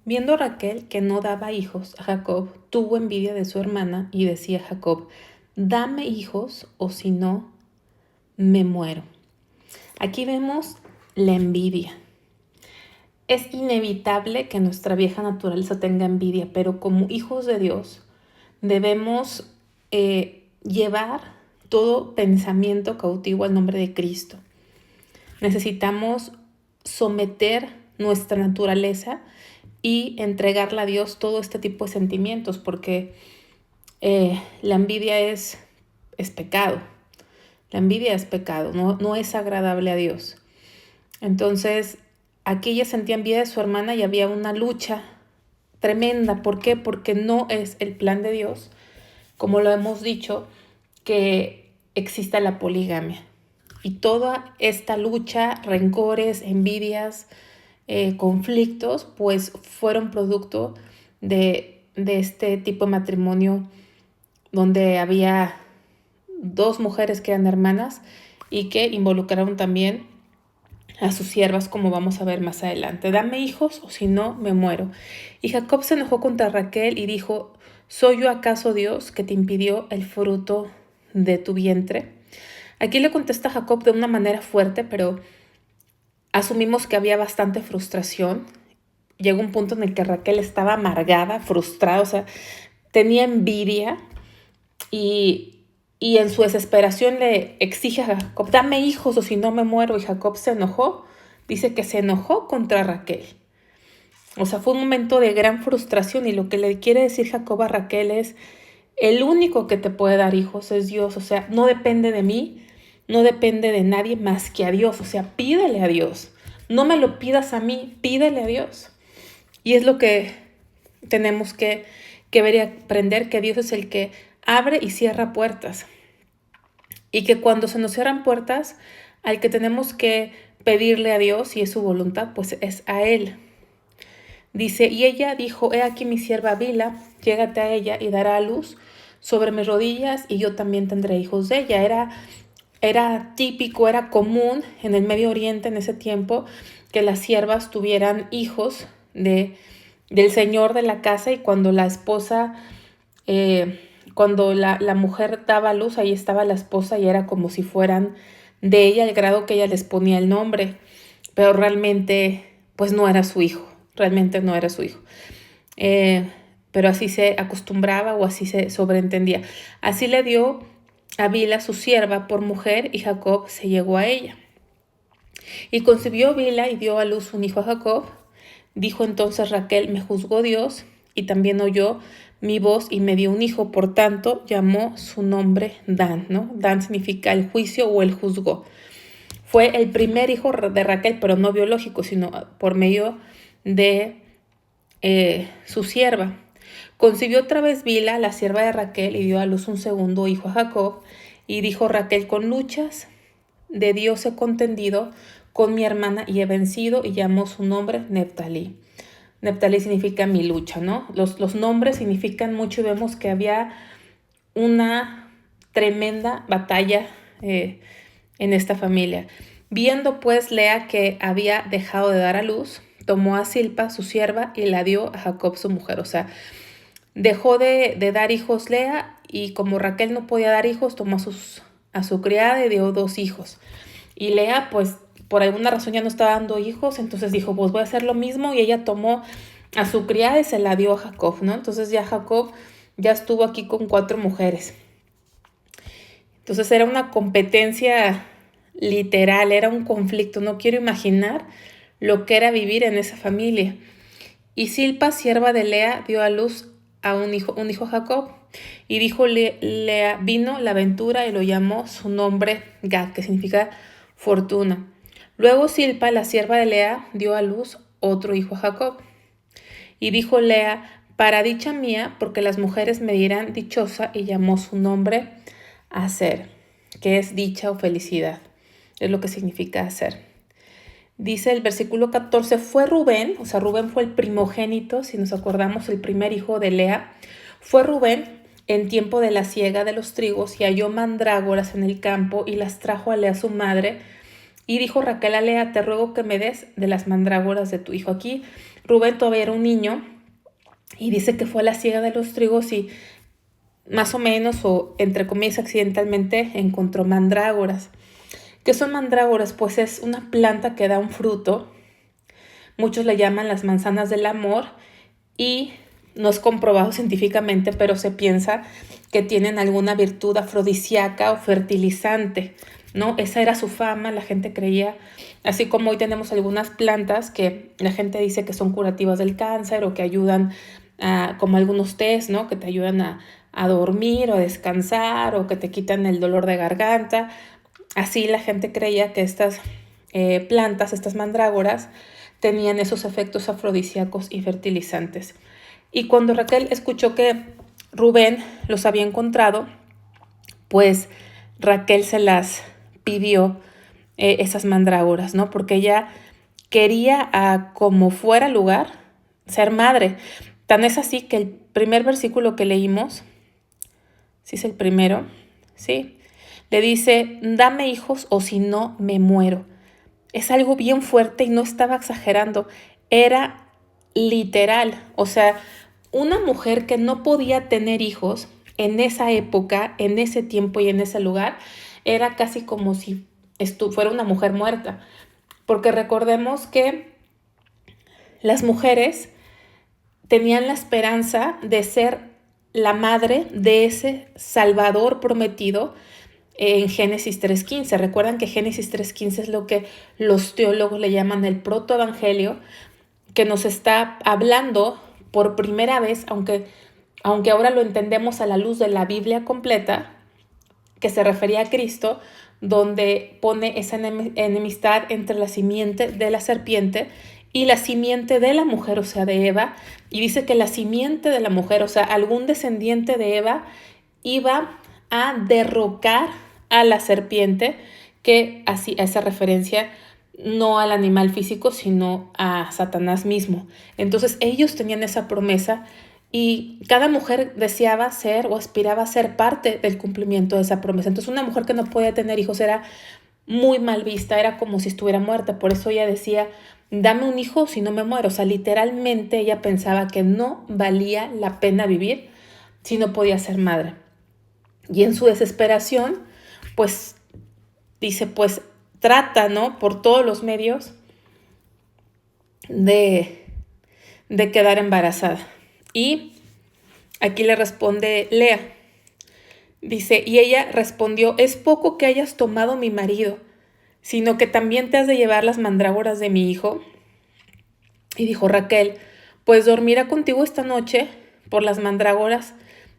Viendo Raquel que no daba hijos a Jacob, tuvo envidia de su hermana y decía a Jacob, dame hijos o si no, me muero. Aquí vemos la envidia. Es inevitable que nuestra vieja naturaleza tenga envidia, pero como hijos de Dios debemos llevar todo pensamiento cautivo al nombre de Cristo. Necesitamos someter nuestra naturaleza y entregarle a Dios todo este tipo de sentimientos, porque la envidia es pecado. La envidia es pecado, no es agradable a Dios. Entonces, aquí ella sentía envidia de su hermana y había una lucha tremenda. ¿Por qué? Porque no es el plan de Dios, como lo hemos dicho, que exista la poligamia. Y toda esta lucha, rencores, envidias, conflictos, pues fueron producto de este tipo de matrimonio donde había dos mujeres que eran hermanas y que involucraron también a sus siervas, como vamos a ver más adelante. Dame hijos o si no, me muero. Y Jacob se enojó contra Raquel y dijo, ¿soy yo acaso Dios que te impidió el fruto de tu vientre? Aquí le contesta Jacob de una manera fuerte, pero asumimos que había bastante frustración. Llegó un punto en el que Raquel estaba amargada, frustrada, o sea, tenía envidia y en su desesperación le exige a Jacob, dame hijos o si no me muero. Y Jacob se enojó, dice que se enojó contra Raquel. O sea, fue un momento de gran frustración y lo que le quiere decir Jacob a Raquel es, el único que te puede dar hijos es Dios, o sea, no depende de mí, no depende de nadie más que a Dios, o sea, pídele a Dios. No me lo pidas a mí, pídele a Dios. Y es lo que tenemos que ver y aprender, que Dios es el que abre y cierra puertas. Y que cuando se nos cierran puertas, al que tenemos que pedirle a Dios, y es su voluntad, pues es a Él. Dice, y ella dijo, he aquí mi sierva Bila, llégate a ella y dará a luz sobre mis rodillas y yo también tendré hijos de ella. Era típico, era común en el Medio Oriente en ese tiempo que las siervas tuvieran hijos del señor de la casa, y cuando la esposa, cuando la mujer daba a luz, ahí estaba la esposa y era como si fueran de ella, al grado que ella les ponía el nombre, pero realmente pues no era su hijo, realmente no era su hijo. Pero así se acostumbraba o así se sobreentendía. Así le dio a Bila su sierva por mujer y Jacob se llegó a ella. Y concibió Bila y dio a luz un hijo a Jacob. Dijo entonces Raquel, me juzgó Dios y también oyó mi voz y me dio un hijo. Por tanto, llamó su nombre Dan, ¿no? Dan significa el juicio o el juzgó. Fue el primer hijo de Raquel, pero no biológico, sino por medio de su sierva. Concibió otra vez Bila, la sierva de Raquel, y dio a luz un segundo hijo a Jacob. Y dijo Raquel, con luchas de Dios he contendido con mi hermana y he vencido, y llamó su nombre Neftalí. Neftalí significa mi lucha, ¿no? Los nombres significan mucho y vemos que había una tremenda batalla en esta familia. Viendo pues Lea que había dejado de dar a luz, tomó a Silpa, su sierva, y la dio a Jacob, su mujer. O sea, dejó de dar hijos Lea, y como Raquel no podía dar hijos, tomó a su criada y dio 2 hijos. Y Lea, pues, por alguna razón ya no estaba dando hijos, entonces dijo, pues voy a hacer lo mismo, y ella tomó a su criada y se la dio a Jacob, ¿no? Entonces ya Jacob ya estuvo aquí con 4 mujeres. Entonces era una competencia literal, era un conflicto. No quiero imaginar lo que era vivir en esa familia. Y Silpa, sierva de Lea, dio a luz a un hijo a Jacob. Y dijo Lea, vino la ventura, y lo llamó su nombre Gad, que significa fortuna. Luego Silpa, la sierva de Lea, dio a luz otro hijo a Jacob. Y dijo Lea, para dicha mía, porque las mujeres me dirán dichosa, y llamó su nombre Aser, que es dicha o felicidad. Es lo que significa Aser. Dice el versículo 14, fue Rubén, o sea, Rubén fue el primogénito, si nos acordamos, el primer hijo de Lea. Fue Rubén en tiempo de la siega de los trigos y halló mandrágoras en el campo y las trajo a Lea su madre Y dijo Raquel a Lea, te ruego que me des de las mandrágoras de tu hijo. Aquí Rubén todavía era un niño y dice que fue a la siega de los trigos y más o menos, o entre comillas accidentalmente, encontró mandrágoras. ¿Qué son mandrágoras? Pues es una planta que da un fruto. Muchos le llaman las manzanas del amor y no es comprobado científicamente, pero se piensa que tienen alguna virtud afrodisíaca o fertilizante, ¿no? Esa era su fama, la gente creía, así como hoy tenemos algunas plantas que la gente dice que son curativas del cáncer o que ayudan, como algunos tés, ¿no? Que te ayudan a dormir o a descansar o que te quitan el dolor de garganta. Así la gente creía que estas plantas, estas mandrágoras, tenían esos efectos afrodisíacos y fertilizantes. Y cuando Raquel escuchó que Rubén los había encontrado, pues Raquel se las pidió, esas mandrágoras, ¿no? Porque ella quería, como fuera lugar, ser madre. Tan es así que el primer versículo que leímos, ¿sí es el primero? Sí. Le dice, dame hijos o si no me muero. Es algo bien fuerte y no estaba exagerando. Era literal. O sea, una mujer que no podía tener hijos en esa época, en ese tiempo y en ese lugar, era casi como si fuera una mujer muerta. Porque recordemos que las mujeres tenían la esperanza de ser la madre de ese Salvador prometido en Génesis 3.15. Recuerdan que Génesis 3.15 es lo que los teólogos le llaman el protoevangelio, que nos está hablando por primera vez, aunque ahora lo entendemos a la luz de la Biblia completa, que se refería a Cristo, donde pone esa enemistad entre la simiente de la serpiente y la simiente de la mujer, o sea, de Eva, y dice que la simiente de la mujer, o sea, algún descendiente de Eva, iba a derrocar a la serpiente, que así esa referencia no al animal físico, sino a Satanás mismo. Entonces ellos tenían esa promesa y cada mujer deseaba ser o aspiraba a ser parte del cumplimiento de esa promesa. Entonces una mujer que no podía tener hijos era muy mal vista, era como si estuviera muerta. Por eso ella decía, dame un hijo si no me muero. O sea, literalmente ella pensaba que no valía la pena vivir si no podía ser madre. Y en su desesperación, pues dice, pues trata, ¿no? Por todos los medios de quedar embarazada. Y aquí le responde Lea. Dice, y ella respondió, es poco que hayas tomado mi marido, sino que también te has de llevar las mandrágoras de mi hijo. Y dijo Raquel, pues dormirá contigo esta noche por las mandrágoras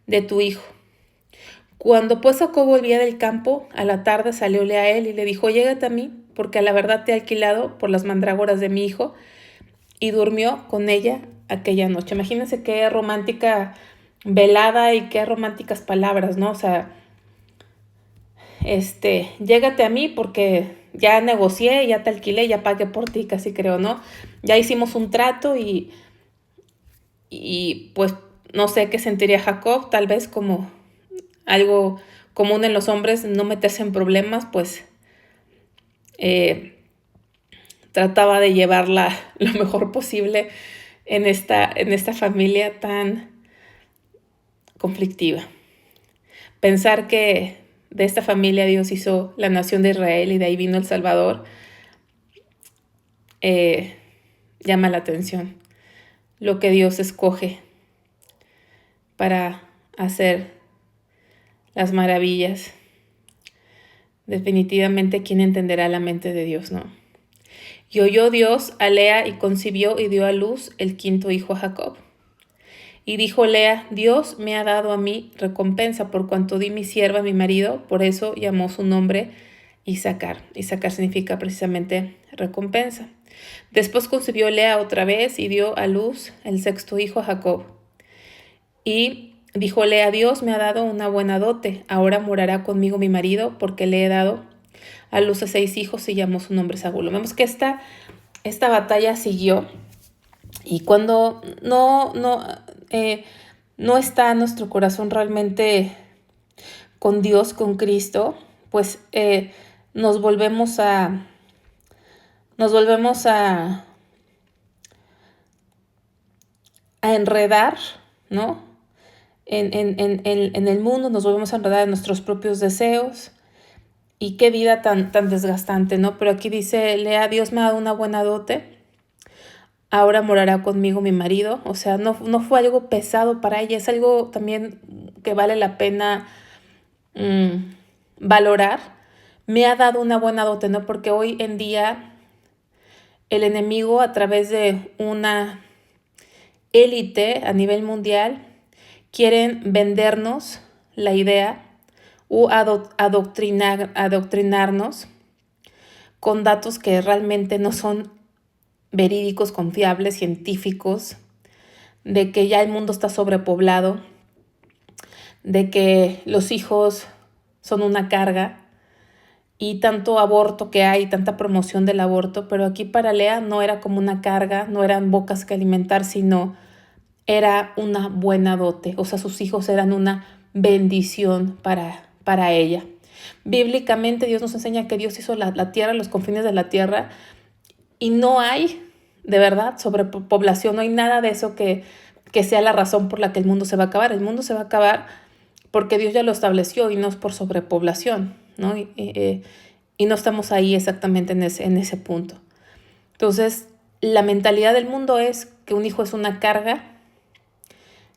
de tu hijo. Cuando pues Jacob volvía del campo, a la tarde salióle a él y le dijo, llégate a mí, porque a la verdad te he alquilado por las mandrágoras de mi hijo. Y durmió con ella aquella noche. Imagínense qué romántica velada y qué románticas palabras, ¿no? O sea, llégate a mí porque ya negocié, ya te alquilé, ya pagué por ti, casi creo, ¿no? Ya hicimos un trato y pues no sé qué sentiría Jacob, tal vez como algo común en los hombres, no meterse en problemas, pues trataba de llevarla lo mejor posible en esta familia tan conflictiva. Pensar que de esta familia Dios hizo la nación de Israel y de ahí vino el Salvador, llama la atención. Lo que Dios escoge para hacer las maravillas. Definitivamente, ¿quién entenderá la mente de Dios, no? Y oyó Dios a Lea y concibió y dio a luz el quinto hijo a Jacob. Y dijo Lea, Dios me ha dado a mí recompensa por cuanto di mi sierva a mi marido, por eso llamó su nombre Isacar. Isacar significa precisamente recompensa. Después concibió Lea otra vez y dio a luz el sexto hijo a Jacob. Y dijo Lea, Dios me ha dado una buena dote, ahora morará conmigo mi marido, porque le he dado a luz a 6 hijos y llamó su nombre Saúl. Vemos que esta batalla siguió y cuando no está nuestro corazón realmente con Dios, con Cristo, pues nos volvemos a nos volvemos a enredar, ¿no? En el mundo, nos volvemos a enredar en nuestros propios deseos. Y qué vida tan desgastante, ¿no? Pero aquí dice, Lea, Dios me ha dado una buena dote, ahora morará conmigo mi marido. O sea, no fue algo pesado para ella, es algo también que vale la pena valorar. Me ha dado una buena dote, ¿no? Porque hoy en día el enemigo, a través de una élite a nivel mundial, quieren vendernos la idea o adoctrinarnos con datos que realmente no son verídicos, confiables, científicos, de que ya el mundo está sobrepoblado, de que los hijos son una carga y tanto aborto que hay, tanta promoción del aborto, pero aquí para Lea no era como una carga, no eran bocas que alimentar, sino era una buena dote, o sea, sus hijos eran una bendición para ella. Bíblicamente Dios nos enseña que Dios hizo la tierra, los confines de la tierra, y no hay, de verdad, sobrepoblación, no hay nada de eso que sea la razón por la que el mundo se va a acabar. El mundo se va a acabar porque Dios ya lo estableció y no es por sobrepoblación, ¿no? Y no estamos ahí exactamente en ese punto. Entonces, la mentalidad del mundo es que un hijo es una carga,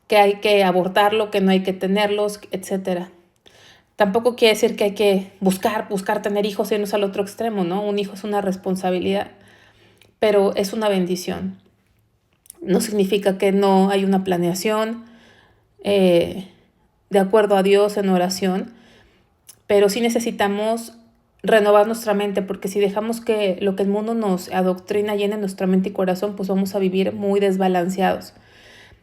que hay que abortarlo, que no hay que tenerlos, etc. Tampoco quiere decir que hay que buscar tener hijos y irnos al otro extremo, ¿no? Un hijo es una responsabilidad, pero es una bendición. No significa que no hay una planeación de acuerdo a Dios en oración, pero sí necesitamos renovar nuestra mente, porque si dejamos que lo que el mundo nos adoctrina llene nuestra mente y corazón, pues vamos a vivir muy desbalanceados.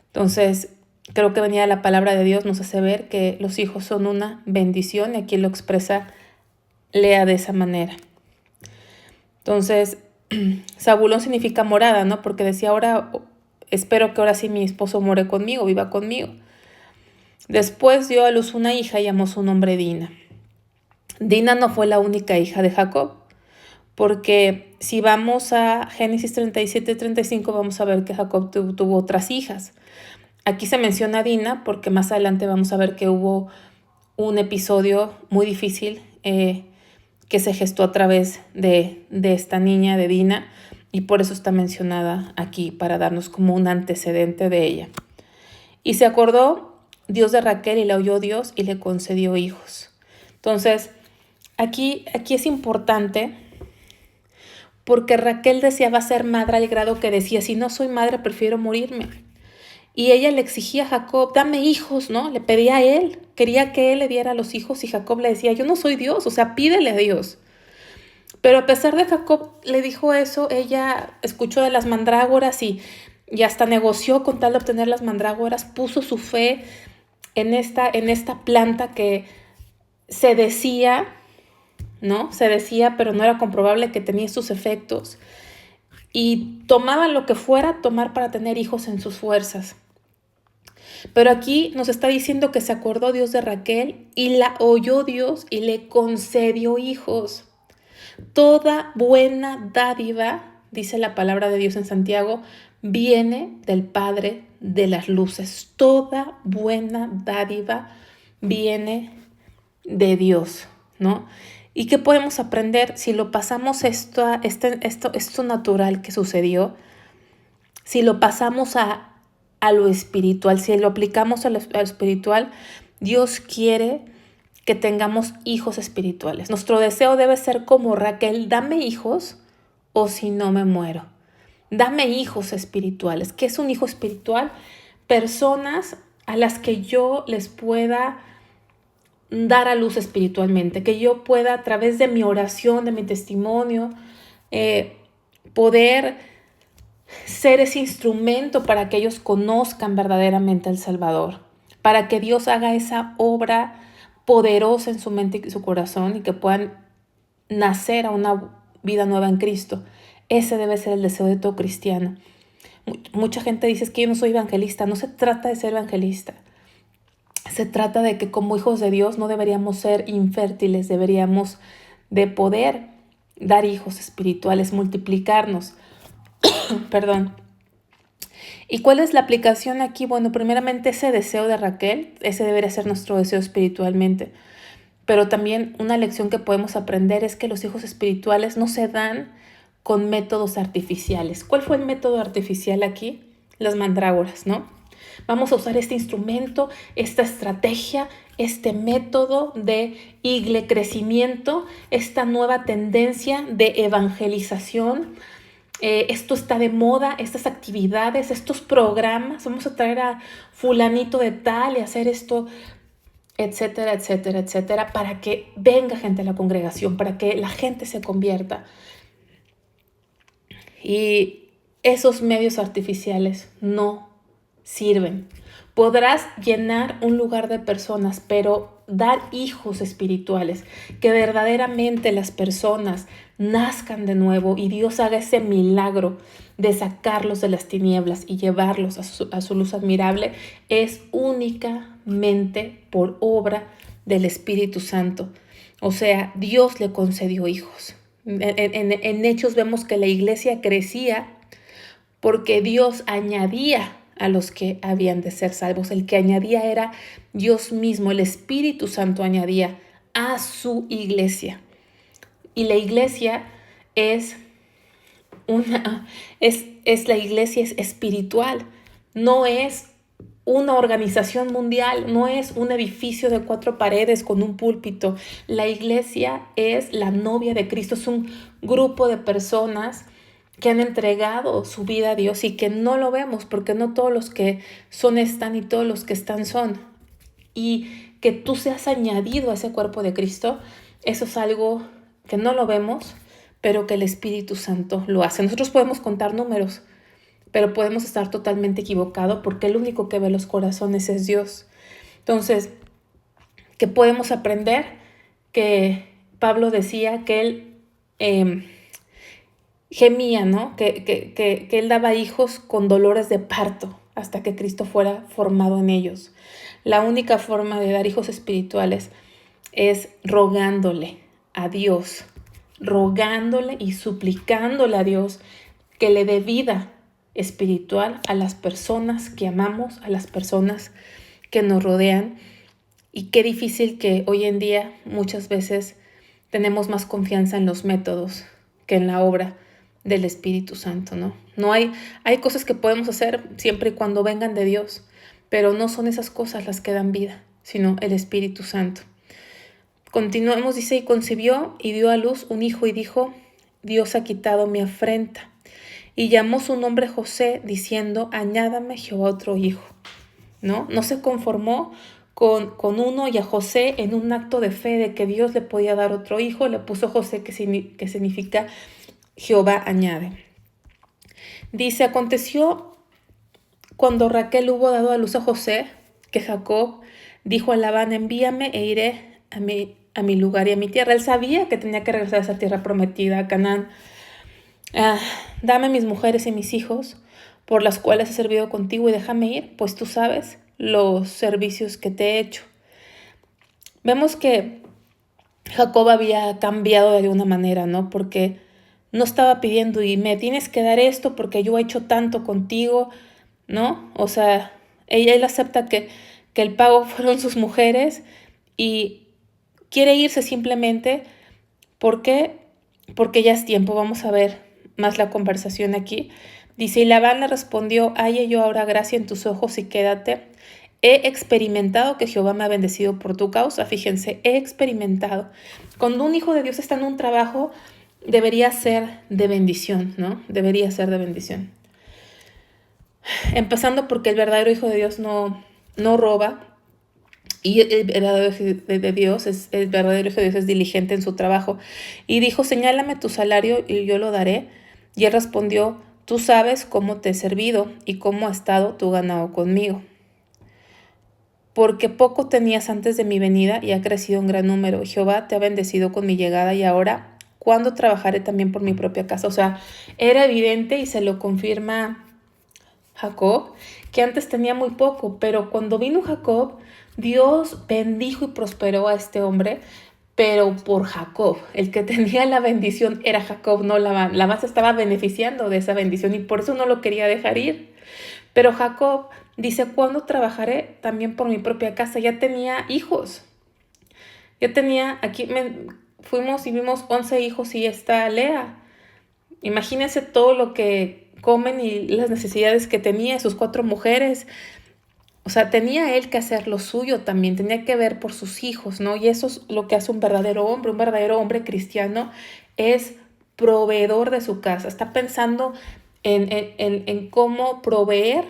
Entonces, creo que venía la palabra de Dios, nos hace ver que los hijos son una bendición, y aquí lo expresa Lea de esa manera. Entonces, Zabulón significa morada, ¿no? Porque decía, ahora espero que ahora sí mi esposo more conmigo, viva conmigo. Después dio a luz una hija y llamó su nombre Dina. Dina no fue la única hija de Jacob, porque si vamos a Génesis 37 y 35 vamos a ver que Jacob tuvo otras hijas. Aquí se menciona Dina porque más adelante vamos a ver que hubo un episodio muy difícil que se gestó a través de esta niña, de Dina, y por eso está mencionada aquí, para darnos como un antecedente de ella. Y se acordó Dios de Raquel y la oyó Dios y le concedió hijos. Entonces, aquí es importante porque Raquel deseaba ser madre al grado que decía, si no soy madre, prefiero morirme. Y ella le exigía a Jacob, dame hijos, ¿no? Le pedía a él, quería que él le diera los hijos y Jacob le decía, yo no soy Dios, o sea, pídele a Dios. Pero a pesar de Jacob le dijo eso, ella escuchó de las mandrágoras y hasta negoció con tal de obtener las mandrágoras, puso su fe en esta planta que se decía, ¿no? Se decía, pero no era comprobable, que tenía sus efectos. Y tomaba lo que fuera tomar para tener hijos en sus fuerzas. Pero aquí nos está diciendo que se acordó Dios de Raquel y la oyó Dios y le concedió hijos. Toda buena dádiva, dice la palabra de Dios en Santiago, viene del Padre de las luces. Toda buena dádiva viene de Dios, ¿no? ¿Y qué podemos aprender si lo pasamos esto natural que sucedió? Si lo pasamos a lo espiritual, si lo aplicamos a lo espiritual, Dios quiere que tengamos hijos espirituales. Nuestro deseo debe ser como Raquel, dame hijos o si no me muero. Dame hijos espirituales. ¿Qué es un hijo espiritual? Personas a las que yo les pueda dar a luz espiritualmente, que yo pueda a través de mi oración, de mi testimonio, poder ser ese instrumento para que ellos conozcan verdaderamente al Salvador, para que Dios haga esa obra poderosa en su mente y su corazón y que puedan nacer a una vida nueva en Cristo. Ese debe ser el deseo de todo cristiano. Mucha gente dice que yo no soy evangelista. No se trata de ser evangelista. Se trata de que como hijos de Dios no deberíamos ser infértiles, deberíamos de poder dar hijos espirituales, multiplicarnos. Perdón. ¿Y cuál es la aplicación aquí? Bueno, primeramente ese deseo de Raquel, ese debería ser nuestro deseo espiritualmente. Pero también una lección que podemos aprender es que los hijos espirituales no se dan con métodos artificiales. ¿Cuál fue el método artificial aquí? Las mandrágoras, ¿no? Vamos a usar este instrumento, esta estrategia, este método de crecimiento, esta nueva tendencia de evangelización. Esto está de moda, estas actividades, estos programas, vamos a traer a fulanito de tal y hacer esto, etcétera, etcétera, etcétera, para que venga gente a la congregación, para que la gente se convierta. Y esos medios artificiales no sirven. Podrás llenar un lugar de personas, pero dar hijos espirituales, que verdaderamente las personas nazcan de nuevo y Dios haga ese milagro de sacarlos de las tinieblas y llevarlos a su luz admirable, es únicamente por obra del Espíritu Santo. O sea, Dios le concedió hijos. En Hechos vemos que la iglesia crecía porque Dios añadía a los que habían de ser salvos. El que añadía era Dios mismo, el Espíritu Santo añadía a su iglesia. Y la iglesia es la iglesia es espiritual, no es una organización mundial, no es un edificio de 4 paredes con un púlpito. La iglesia es la novia de Cristo, es un grupo de personas que han entregado su vida a Dios y que no lo vemos porque no todos los que son están y todos los que están son. Y que tú seas añadido a ese cuerpo de Cristo, eso es algo que no lo vemos, pero que el Espíritu Santo lo hace. Nosotros podemos contar números, pero podemos estar totalmente equivocados porque el único que ve los corazones es Dios. Entonces, ¿qué podemos aprender? Que Pablo decía que él gemía, ¿no? Que él daba hijos con dolores de parto hasta que Cristo fuera formado en ellos. La única forma de dar hijos espirituales es rogándole a Dios, rogándole y suplicándole a Dios que le dé vida espiritual a las personas que amamos, a las personas que nos rodean. Y qué difícil que hoy en día muchas veces tenemos más confianza en los métodos que en la obra del Espíritu Santo, ¿no? Hay cosas que podemos hacer siempre y cuando vengan de Dios, pero no son esas cosas las que dan vida, sino el Espíritu Santo. Continuamos, dice, y concibió y dio a luz un hijo y dijo, Dios ha quitado mi afrenta. Y llamó su nombre José, diciendo, añádame Jehová otro hijo. ¿No? No se conformó con uno y a José en un acto de fe de que Dios le podía dar otro hijo, le puso José, que significa Jehová añade. Dice, aconteció cuando Raquel hubo dado a luz a José, que Jacob dijo a Labán, envíame e iré a mi lugar y a mi tierra. Él sabía que tenía que regresar a esa tierra prometida, a Canaán. Dame mis mujeres y mis hijos, por las cuales he servido contigo, y déjame ir, pues tú sabes los servicios que te he hecho. Vemos que Jacob había cambiado de alguna manera, ¿no? Porque no estaba pidiendo, y me tienes que dar esto porque yo he hecho tanto contigo, ¿no? O sea, él acepta que el pago fueron sus mujeres y quiere irse simplemente. ¿Por qué? Porque ya es tiempo. Vamos a ver más la conversación aquí. Dice, y Labán le respondió, halle yo ahora gracia en tus ojos y quédate. He experimentado que Jehová me ha bendecido por tu causa. Fíjense, he experimentado. Cuando un hijo de Dios está en un trabajo, debería ser de bendición, ¿no? Debería ser de bendición. Empezando porque el verdadero hijo de Dios no roba. Y el verdadero hijo de Dios es diligente en su trabajo. Y dijo, señálame tu salario y yo lo daré. Y él respondió, tú sabes cómo te he servido y cómo ha estado tu ganado conmigo. Porque poco tenías antes de mi venida y ha crecido en gran número. Jehová te ha bendecido con mi llegada y ahora, ¿cuándo trabajaré también por mi propia casa? O sea, era evidente y se lo confirma Jacob, que antes tenía muy poco, pero cuando vino Jacob, Dios bendijo y prosperó a este hombre, pero por Jacob. El que tenía la bendición era Jacob, no Labán. Labán se estaba beneficiando de esa bendición y por eso no lo quería dejar ir. Pero Jacob dice, ¿cuándo trabajaré también por mi propia casa? Ya tenía hijos. Ya tenía, fuimos y vimos 11 hijos y está Lea. Imagínense todo lo que comen y las necesidades que tenía, sus 4 mujeres. O sea, tenía él que hacer lo suyo también, tenía que ver por sus hijos, ¿no? Y eso es lo que hace un verdadero hombre cristiano es proveedor de su casa, está pensando en cómo proveer,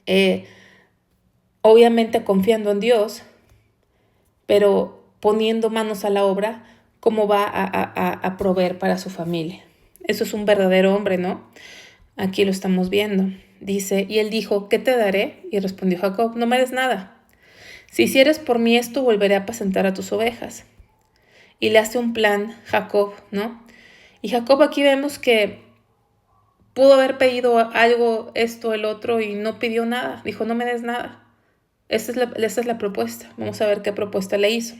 eh, obviamente confiando en Dios, pero poniendo manos a la obra, cómo va a proveer para su familia. Eso es un verdadero hombre, ¿no? Aquí lo estamos viendo. Dice, y él dijo, ¿qué te daré? Y respondió Jacob, no me des nada. Si hicieres por mí esto, volveré a apacentar a tus ovejas. Y le hace un plan Jacob, ¿no? Y Jacob aquí vemos que pudo haber pedido algo, esto, el otro, y no pidió nada. Dijo, no me des nada. Esa es la propuesta. Vamos a ver qué propuesta le hizo.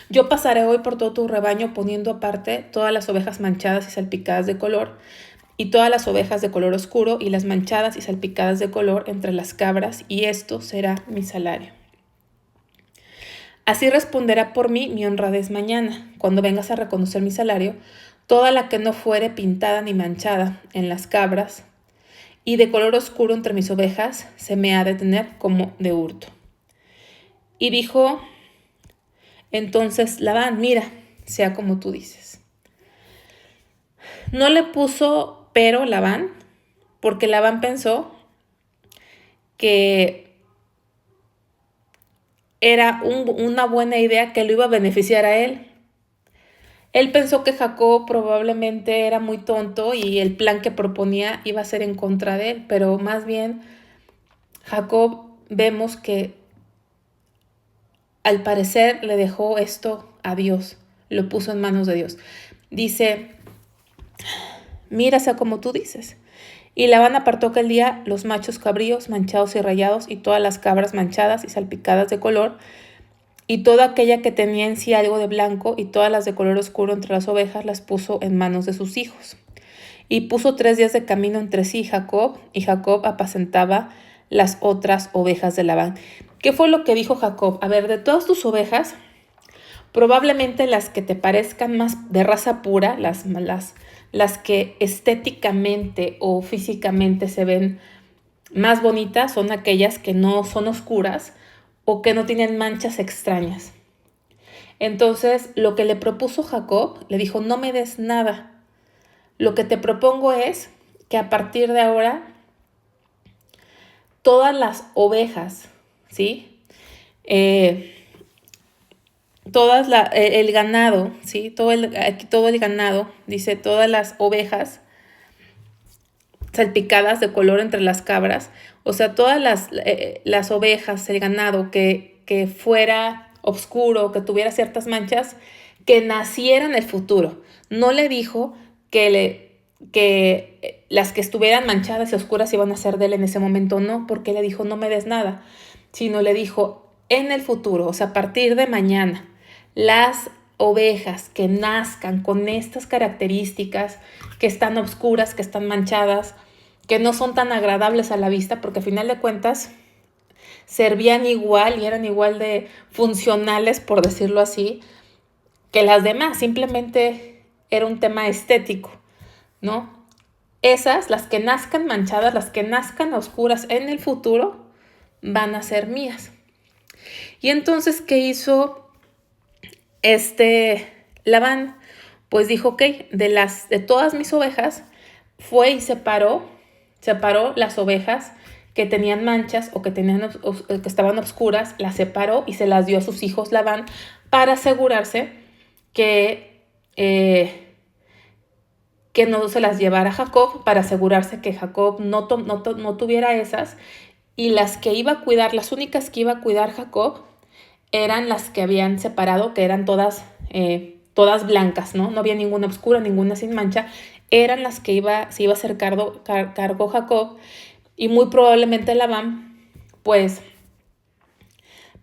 Yo pasaré hoy por todo tu rebaño poniendo aparte todas las ovejas manchadas y salpicadas de color, y todas las ovejas de color oscuro y las manchadas y salpicadas de color entre las cabras, y esto será mi salario. Así responderá por mí mi honradez mañana, cuando vengas a reconocer mi salario, toda la que no fuere pintada ni manchada en las cabras, y de color oscuro entre mis ovejas, se me ha de tener como de hurto. Y dijo entonces Labán, mira, sea como tú dices. No le puso pero Labán, porque Labán pensó que era una buena idea que lo iba a beneficiar a él. Él pensó que Jacob probablemente era muy tonto y el plan que proponía iba a ser en contra de él, pero más bien Jacob vemos que al parecer le dejó esto a Dios, lo puso en manos de Dios. Dice, mira, sea como tú dices. Y Labán apartó aquel día los machos cabríos manchados y rayados y todas las cabras manchadas y salpicadas de color y toda aquella que tenía en sí algo de blanco y todas las de color oscuro entre las ovejas las puso en manos de sus hijos. Y puso 3 días de camino entre sí y Jacob apacentaba las otras ovejas de Labán. ¿Qué fue lo que dijo Jacob? A ver, de todas tus ovejas, probablemente las que te parezcan más de raza pura, las que estéticamente o físicamente se ven más bonitas, son aquellas que no son oscuras o que no tienen manchas extrañas. Entonces, lo que le propuso Jacob, le dijo, no me des nada. Lo que te propongo es que a partir de ahora, todas las ovejas, ¿sí? El ganado, ¿sí? Todo el ganado, dice, todas las ovejas salpicadas de color entre las cabras, o sea, todas las ovejas, el ganado que fuera oscuro, que tuviera ciertas manchas, que naciera en el futuro. No le dijo que las que estuvieran manchadas y oscuras iban a ser de él en ese momento, no, porque le dijo no me des nada, sino le dijo en el futuro, o sea, a partir de mañana, las ovejas que nazcan con estas características, que están oscuras, que están manchadas, que no son tan agradables a la vista, porque a final de cuentas servían igual y eran igual de funcionales, por decirlo así, que las demás, simplemente era un tema estético, ¿no? Esas, las que nazcan manchadas, las que nazcan oscuras en el futuro, van a ser mías. Y entonces, ¿qué hizo Labán? Pues dijo, ok, de todas mis ovejas, fue y separó las ovejas que tenían manchas o que estaban oscuras, las separó y se las dio a sus hijos Labán para asegurarse que no se las llevara Jacob, para asegurarse que Jacob no tuviera esas, y las que iba a cuidar, las únicas que iba a cuidar Jacob, eran las que habían separado, que eran todas blancas, ¿no? No había ninguna oscura, ninguna sin mancha, eran las que se iba a hacer cargo Jacob, y muy probablemente Labán, pues,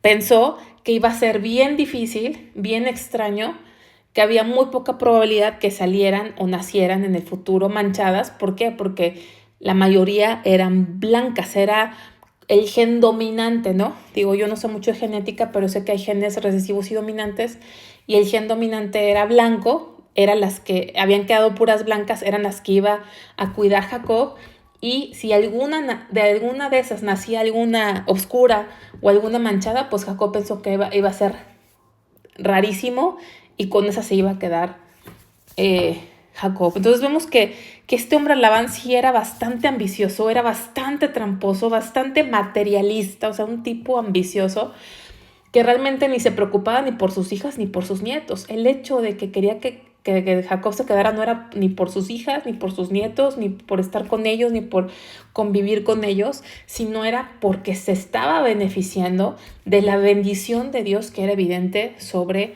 pensó que iba a ser bien difícil, bien extraño, que había muy poca probabilidad que salieran o nacieran en el futuro manchadas. ¿Por qué? Porque la mayoría eran blancas, era el gen dominante, ¿no? Digo, yo no sé mucho de genética, pero sé que hay genes recesivos y dominantes, y el gen dominante era blanco, eran las que habían quedado puras blancas, eran las que iba a cuidar Jacob, y si alguna de esas nacía alguna oscura o alguna manchada, pues Jacob pensó que iba a ser rarísimo y con esa se iba a quedar Jacob. Entonces vemos que este hombre Labán sí era bastante ambicioso, era bastante tramposo, bastante materialista, o sea, un tipo ambicioso que realmente ni se preocupaba ni por sus hijas ni por sus nietos. El hecho de que quería que Jacob se quedara no era ni por sus hijas, ni por sus nietos, ni por estar con ellos, ni por convivir con ellos, sino era porque se estaba beneficiando de la bendición de Dios que era evidente sobre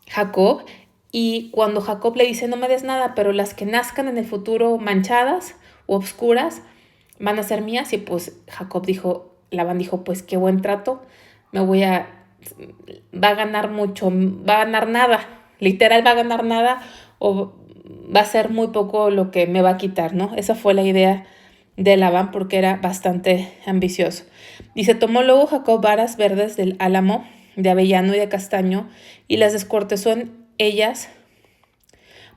Jacob. Y cuando Jacob le dice, no me des nada, pero las que nazcan en el futuro manchadas o obscuras van a ser mías, y pues Labán dijo, pues qué buen trato, va a ganar mucho, va a ganar nada, literal va a ganar nada, o va a ser muy poco lo que me va a quitar, ¿no? Esa fue la idea de Labán, porque era bastante ambicioso. Dice, tomó luego Jacob varas verdes del álamo, de avellano y de castaño, y las descortezó en ellas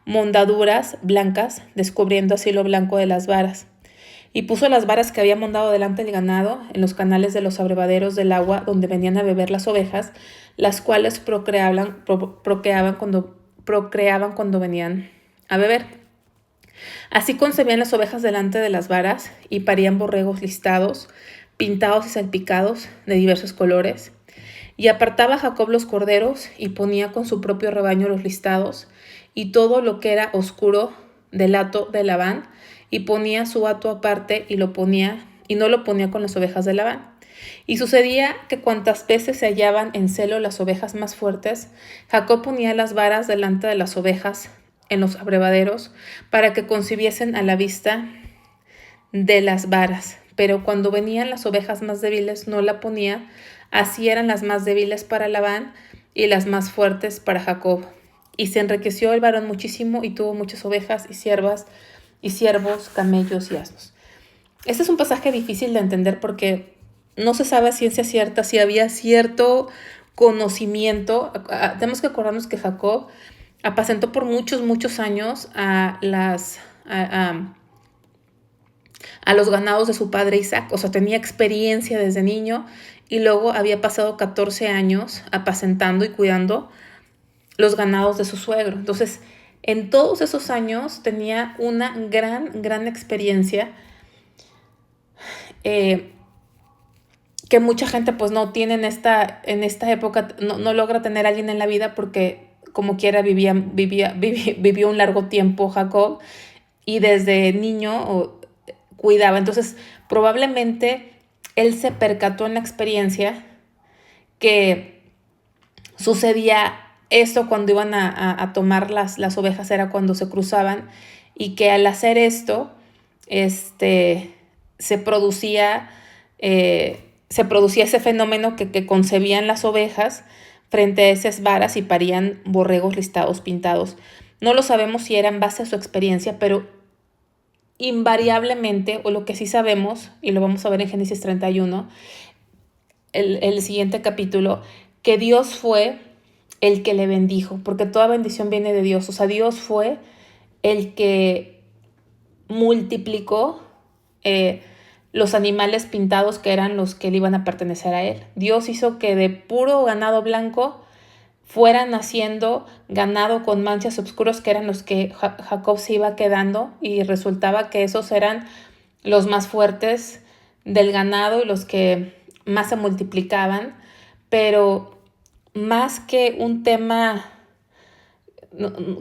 mondaduras blancas, descubriendo así lo blanco de las varas. Y puso las varas que había mondado delante del ganado en los canales de los abrevaderos del agua donde venían a beber las ovejas, las cuales procreaban cuando venían a beber. Así concebían las ovejas delante de las varas y parían borregos listados, pintados y salpicados de diversos colores. Y apartaba Jacob los corderos y ponía con su propio rebaño los listados y todo lo que era oscuro del hato de Labán, y ponía su hato aparte y no lo ponía con las ovejas de Labán. Y sucedía que cuantas veces se hallaban en celo las ovejas más fuertes, Jacob ponía las varas delante de las ovejas en los abrevaderos para que concibiesen a la vista de las varas. Pero cuando venían las ovejas más débiles no la ponía, así eran las más débiles para Labán y las más fuertes para Jacob. Y se enriqueció el varón muchísimo y tuvo muchas ovejas y siervos, camellos y asnos. Este es un pasaje difícil de entender porque no se sabe a ciencia cierta si había cierto conocimiento. Tenemos que acordarnos que Jacob apacentó por muchos, muchos años a los ganados de su padre Isaac. O sea, tenía experiencia desde niño y luego había pasado 14 años apacentando y cuidando los ganados de su suegro. Entonces, en todos esos años tenía una gran, gran experiencia que mucha gente pues no tiene en esta época, no logra tener a alguien en la vida porque como quiera vivió un largo tiempo Jacob y desde niño cuidaba. Entonces, probablemente él se percató en la experiencia que sucedía esto cuando iban a tomar las ovejas, era cuando se cruzaban, y que al hacer esto, se producía ese fenómeno que concebían las ovejas frente a esas varas y parían borregos listados, pintados. No lo sabemos si era en base a su experiencia, pero invariablemente, o lo que sí sabemos, y lo vamos a ver en Génesis 31, el siguiente capítulo, que Dios fue el que le bendijo, porque toda bendición viene de Dios. O sea, Dios fue el que multiplicó los animales pintados que eran los que le iban a pertenecer a él. Dios hizo que de puro ganado blanco fueran naciendo ganado con manchas oscuros, que eran los que Jacob se iba quedando, y resultaba que esos eran los más fuertes del ganado y los que más se multiplicaban. Pero más que un tema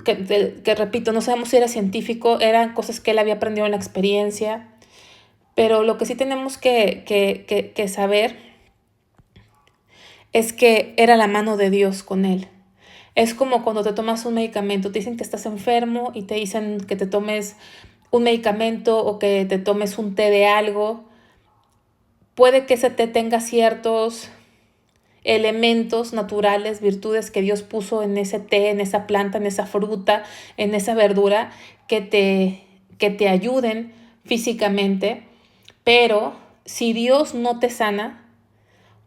que repito, no sabemos si era científico, eran cosas que él había aprendido en la experiencia, pero lo que sí tenemos que saber es que era la mano de Dios con él. Es como cuando te tomas un medicamento, te dicen que estás enfermo y te dicen que te tomes un medicamento o que te tomes un té de algo. Puede que ese té tenga ciertos elementos naturales, virtudes que Dios puso en ese té, en esa planta, en esa fruta, en esa verdura, que te ayuden físicamente. Pero si Dios no te sana,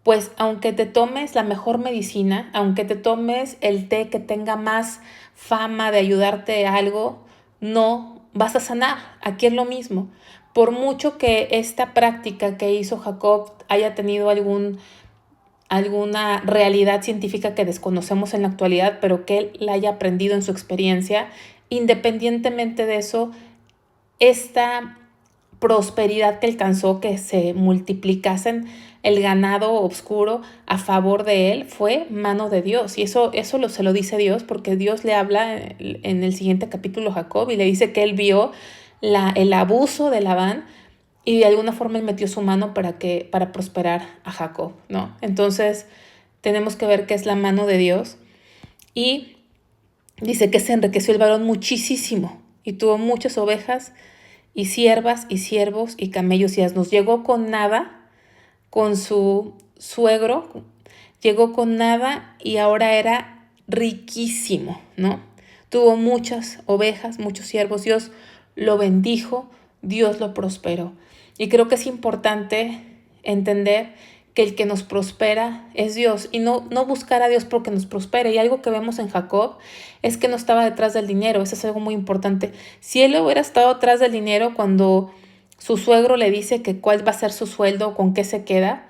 pues aunque te tomes la mejor medicina, aunque te tomes el té que tenga más fama de ayudarte a algo, no vas a sanar. Aquí es lo mismo. Por mucho que esta práctica que hizo Jacob haya tenido alguna realidad científica que desconocemos en la actualidad, pero que él la haya aprendido en su experiencia, independientemente de eso, esta prosperidad que alcanzó, que se multiplicasen el ganado oscuro a favor de él, fue mano de Dios. Y eso se lo dice Dios, porque Dios le habla en el siguiente capítulo a Jacob y le dice que él vio el abuso de Labán y de alguna forma él metió su mano para prosperar a Jacob, ¿no? Entonces tenemos que ver que es la mano de Dios. Y dice que se enriqueció el varón muchísimo y tuvo muchas ovejas y siervas y siervos y camellos y asnos. Llegó con nada, con su suegro, llegó con nada y ahora era riquísimo, ¿no? Tuvo muchas ovejas, muchos siervos. Dios lo bendijo, Dios lo prosperó. Y creo que es importante entender que el que nos prospera es Dios y no buscar a Dios porque nos prospere. Y algo que vemos en Jacob es que no estaba detrás del dinero. Eso es algo muy importante. Si él hubiera estado detrás del dinero cuando su suegro le dice que cuál va a ser su sueldo, con qué se queda,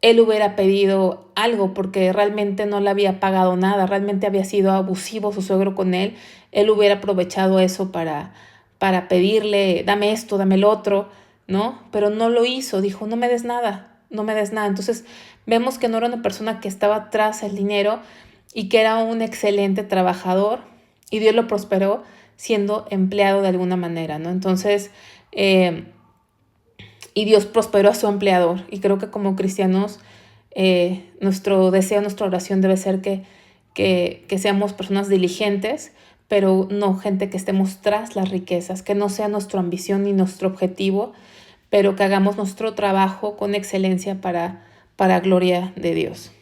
él hubiera pedido algo porque realmente no le había pagado nada, realmente había sido abusivo su suegro con él. Él hubiera aprovechado eso para pedirle, dame esto, dame el otro, ¿no? Pero no lo hizo, dijo, no me des nada, no me des nada. Entonces vemos que no era una persona que estaba tras el dinero y que era un excelente trabajador y Dios lo prosperó siendo empleado de alguna manera, ¿no? Entonces, y Dios prosperó a su empleador. Y creo que como cristianos, nuestro deseo, nuestra oración debe ser que seamos personas diligentes, pero no gente que estemos tras las riquezas, que no sea nuestra ambición ni nuestro objetivo, pero que hagamos nuestro trabajo con excelencia para gloria de Dios.